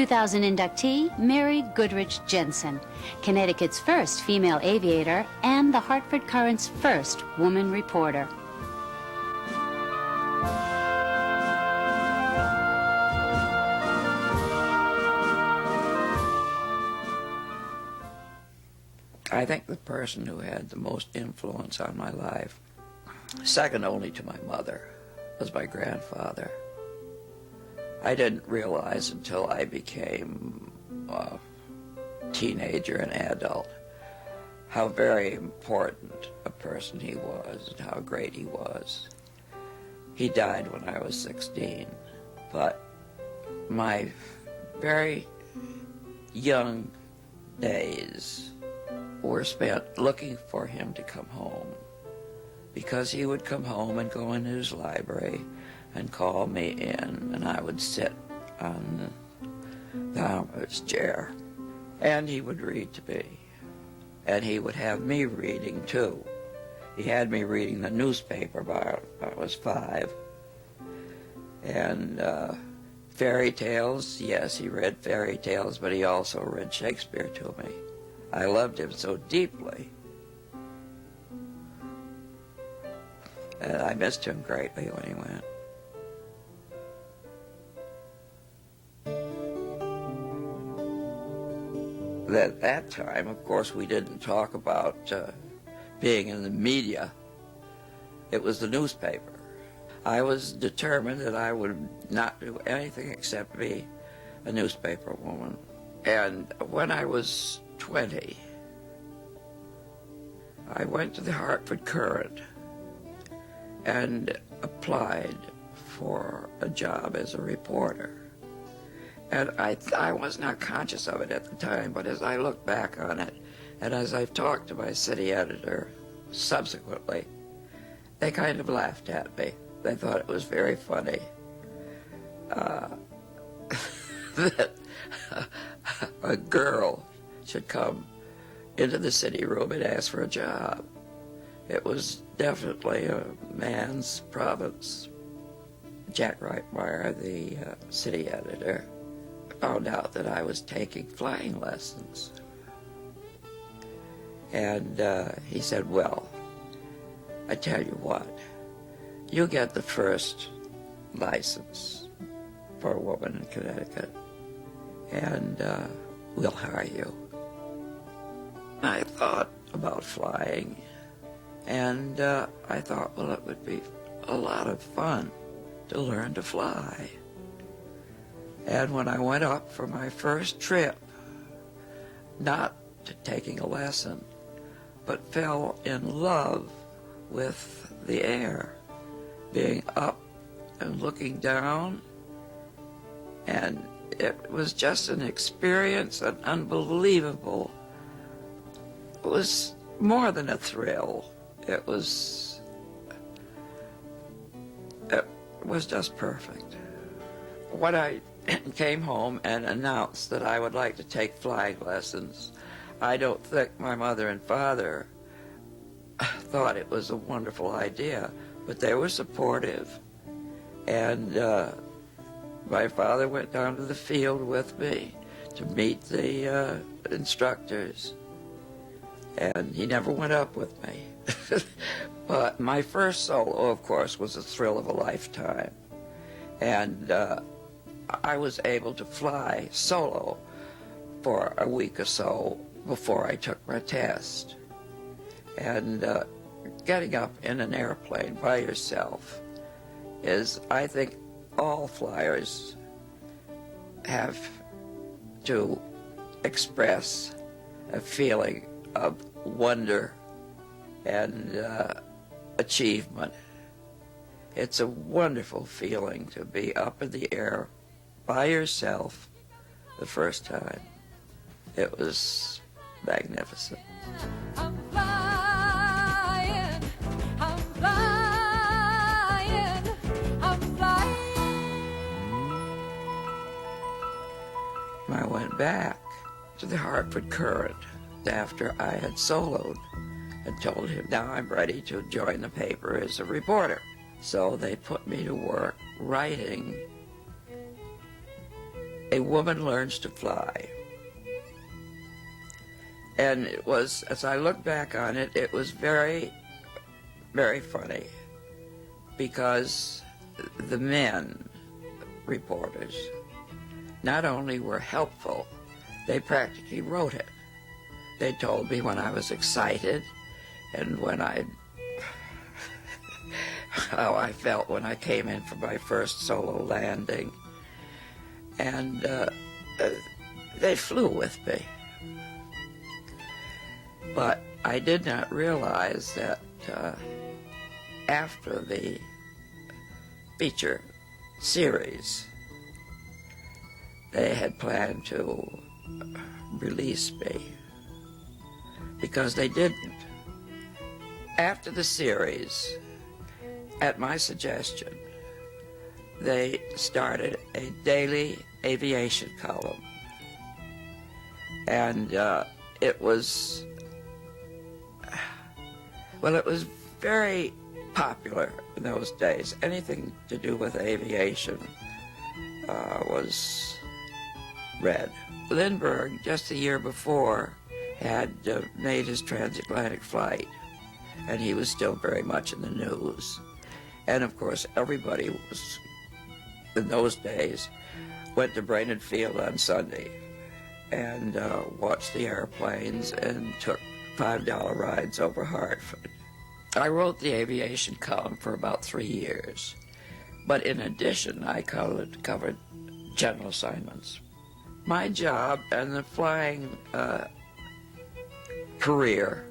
2000 inductee Mary Goodrich Jenson, Connecticut's first female aviator and the Hartford Courant's first woman reporter. I think the person who had the most influence on my life, second only to my mother, was my grandfather. I didn't realize until I became a teenager and adult how very important a person he was and how great he was. He died when I was 16, but my very young days were spent looking for him to come home, because he would come home and go into his library and call me in, and I would sit on his chair, and he would read to me, and he would have me reading too. He had me reading the newspaper by I was 5, and fairy tales. Yes, he read fairy tales, but he also read Shakespeare to me. I loved him so deeply, and I missed him greatly when he went. At that time, of course, we didn't talk about being in the media. It was the newspaper. I was determined that I would not do anything except be a newspaper woman. And when I was 20, I went to the Hartford Courant and applied for a job as a reporter. And I was not conscious of it at the time, but as I look back on it, and as I've talked to my city editor subsequently, they kind of laughed at me. They thought it was very funny that a girl should come into the city room and ask for a job. It was definitely a man's province. Jack Reitmeyer, the city editor, found out that I was taking flying lessons. And he said, well, I tell you what, you get the first license for a woman in Connecticut, and we'll hire you. I thought about flying, and I thought, well, it would be a lot of fun to learn to fly. And when I went up for my first trip, not to taking a lesson, but fell in love with the air, being up and looking down, and it was just an experience, an unbelievable. It was more than a thrill. It was just perfect. When I came home and announced that I would like to take flying lessons, I don't think my mother and father thought it was a wonderful idea, but they were supportive. And my father went down to the field with me to meet the instructors, and he never went up with me. But my first solo, of course, was a thrill of a lifetime. And I was able to fly solo for a week or so before I took my test. And getting up in an airplane by yourself is, I think, all flyers have to express a feeling of wonder and achievement. It's a wonderful feeling to be up in the air by yourself the first time. It was magnificent. I'm flying, I'm flying, I'm flying. I went back to the Hartford Courant after I had soloed and told him, now I'm ready to join the paper as a reporter. So they put me to work writing A Woman Learns to Fly. And it was, as I look back on it, it was very, very funny, because the men reporters not only were helpful, they practically wrote it. They told me when I was excited and when how I felt when I came in for my first solo landing. And they flew with me. But I did not realize that after the feature series, they had planned to release me, because they didn't. After the series, at my suggestion, they started a daily aviation column. And it was, well, it was very popular in those days. Anything to do with aviation was read. Lindbergh, just the year before, had made his transatlantic flight, and he was still very much in the news. And of course, everybody was, in those days, went to Brainerd Field on Sunday and watched the airplanes and took $5 rides over Hartford. I wrote the aviation column for about 3 years, but in addition, I covered general assignments. My job and the flying career,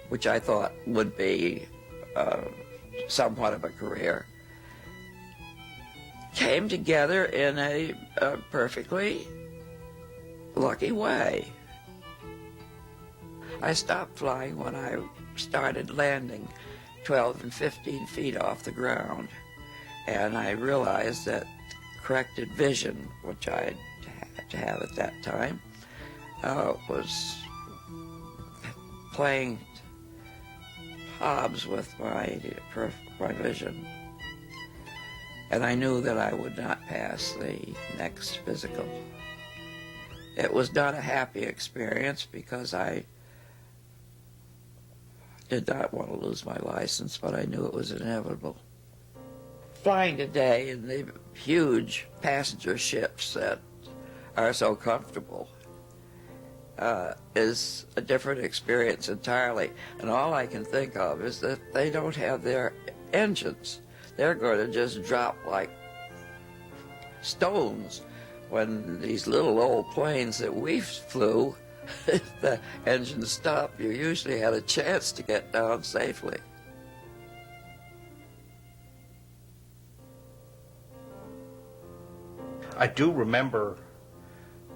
which I thought would be somewhat of a career, came together in a perfectly lucky way. I stopped flying when I started landing 12 and 15 feet off the ground, and I realized that corrected vision, which I had to have at that time, was playing hobs with my vision. And I knew that I would not pass the next physical. It was not a happy experience, because I did not want to lose my license, but I knew it was inevitable. Flying today in the huge passenger ships that are so comfortable is a different experience entirely. And all I can think of is that they don't have their engines. They're going to just drop like stones. When these little old planes that we flew, if the engine stopped, you usually had a chance to get down safely. I do remember,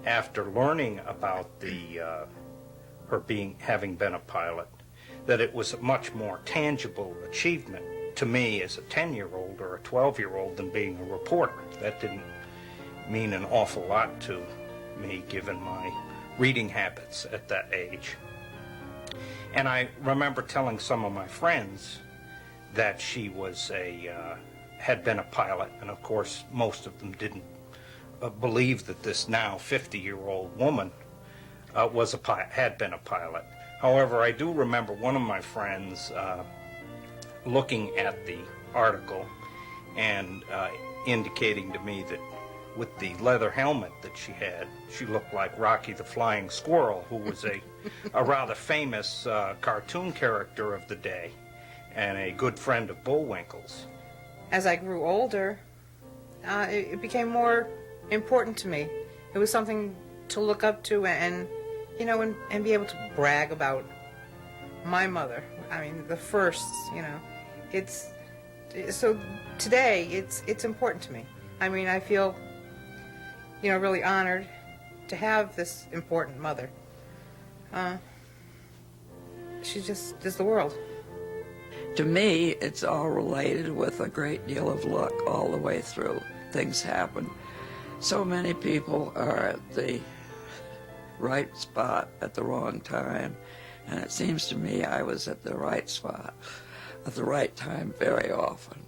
after learning about the her having been a pilot, that it was a much more tangible achievement to me as a 10-year-old or a 12-year-old than being a reporter. That didn't mean an awful lot to me, given my reading habits at that age. And I remember telling some of my friends that she was had been a pilot, and of course most of them didn't believe that this now 50-year-old woman had been a pilot. However, I do remember one of my friends looking at the article and indicating to me that with the leather helmet that she had, she looked like Rocky the Flying Squirrel, who was a rather famous cartoon character of the day and a good friend of Bullwinkle's. As I grew older, it became more important to me. It was something to look up to and be able to brag about my mother. I mean, the first, so today it's important to me. I mean, I feel really honored to have this important mother. She just is the world. To me, it's all related with a great deal of luck all the way through. Things happen. So many people are at the right spot at the wrong time, and it seems to me I was at the right spot at the right time very often.